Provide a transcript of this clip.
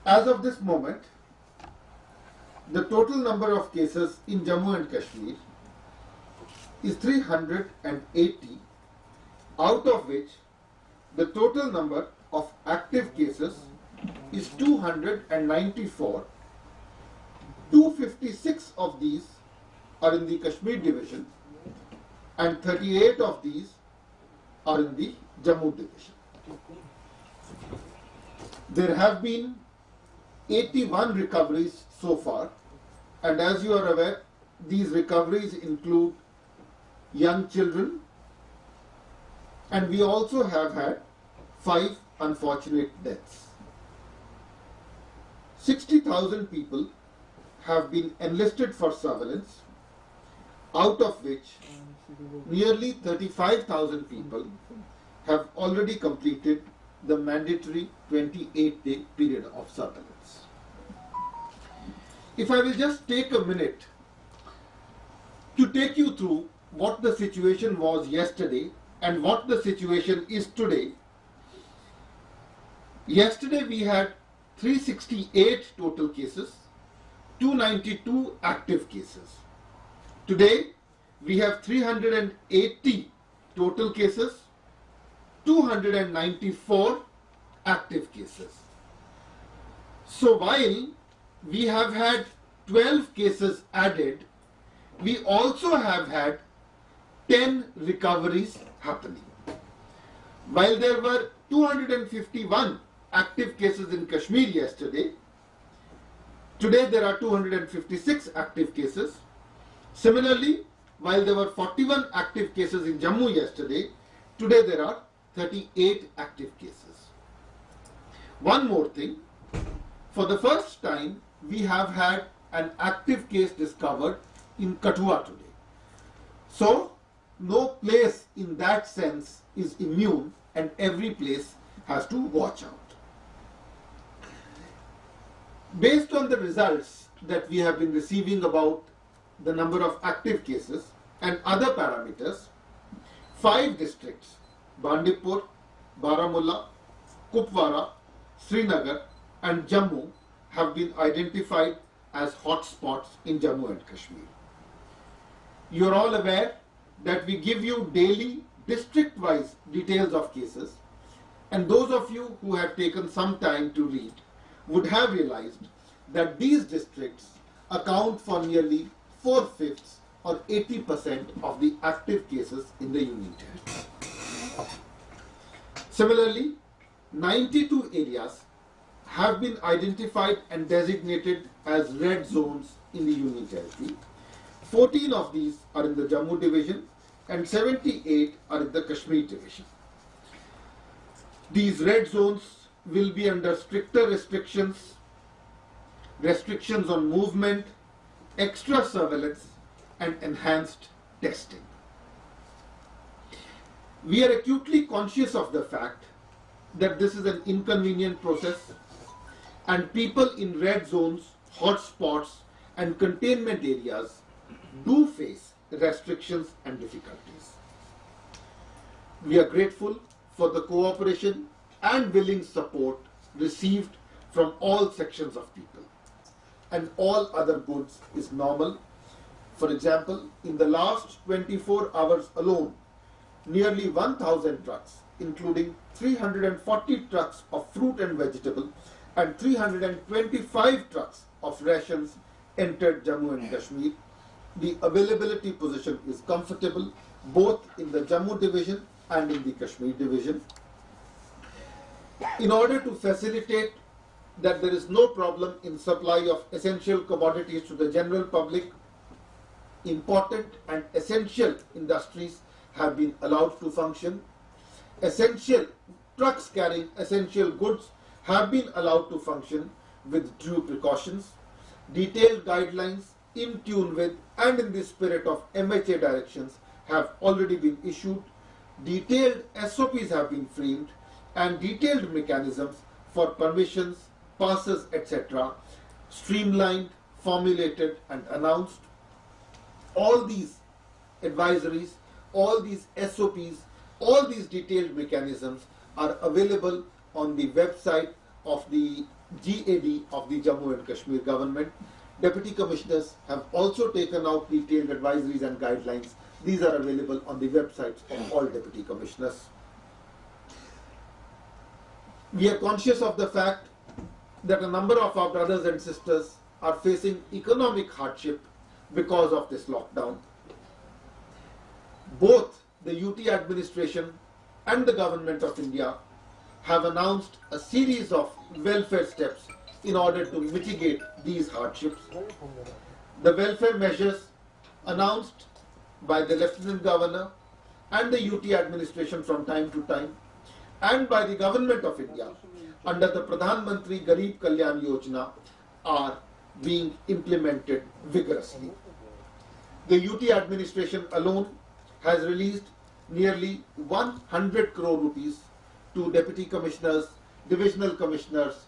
As of this moment, the total number of cases in Jammu and Kashmir is 380, out of which the total number of active cases is 294. 256 of these are in the Kashmir division and 38 of these are in the Jammu division. There have been 81 recoveries so far, and as you are aware, these recoveries include young children, and we also have had 5 unfortunate deaths. 60,000 people have been enlisted for surveillance, out of which nearly 35,000 people have already completed the mandatory 28-day period of surveillance. If I will just take a minute to take you through what the situation was yesterday and what the situation is today. Yesterday we had 368 total cases, 292 active cases. Today we have 380 total cases, 294 active cases. So while we have had 12 cases added, we also have had 10 recoveries happening. While there were 251 active cases in Kashmir yesterday, today there are 256 active cases. Similarly, while there were 41 active cases in Jammu yesterday, today there are 38 active cases. One more thing, for the first time we have had an active case discovered in Kathua today. So, no place in that sense is immune, and every place has to watch out. Based on the results that we have been receiving about the number of active cases and other parameters, 5 districts, Bandipur, Baramulla, Kupwara, Srinagar and Jammu, have been identified as hotspots in Jammu and Kashmir. You are all aware that we give you daily district-wise details of cases, and those of you who have taken some time to read would have realized that these districts account for nearly 4/5 or 80% of the active cases in the Union Territory. Similarly, 92 areas have been identified and designated as red zones in the Union Territory. 14 of these are in the Jammu division and 78 are in the Kashmir division. These red zones will be under stricter restrictions on movement, extra surveillance and enhanced testing. We are acutely conscious of the fact that this is an inconvenient process, and people in red zones, hotspots and containment areas do face restrictions and difficulties. We are grateful for the cooperation and willing support received from all sections of people, and all other goods is normal. For example, in the last 24 hours alone, nearly 1,000 trucks, including 340 trucks of fruit and vegetable and 325 trucks of rations, entered Jammu and Kashmir. The availability position is comfortable both in the Jammu division and in the Kashmir division. In order to facilitate that there is no problem in supply of essential commodities to the general public, important and essential industries have been allowed to function. Essential trucks carrying essential goods have been allowed to function with due precautions. Detailed guidelines in tune with and in the spirit of MHA directions have already been issued. Detailed SOPs have been framed, and detailed mechanisms for permissions, passes, etc. streamlined, formulated and announced. All these advisories, all these SOPs, all these detailed mechanisms are available on the website of the GAD of the Jammu and Kashmir government. Deputy commissioners have also taken out detailed advisories and guidelines. These are available on the websites of all deputy commissioners. We are conscious of the fact that a number of our brothers and sisters are facing economic hardship because of this lockdown. Both the UT administration and the Government of India have announced a series of welfare steps in order to mitigate these hardships. The welfare measures announced by the Lieutenant Governor and the UT administration from time to time, and by the Government of India under the Pradhan Mantri Garib Kalyan Yojana are being implemented vigorously. The UT administration alone has released nearly 100 crore rupees to deputy commissioners, divisional commissioners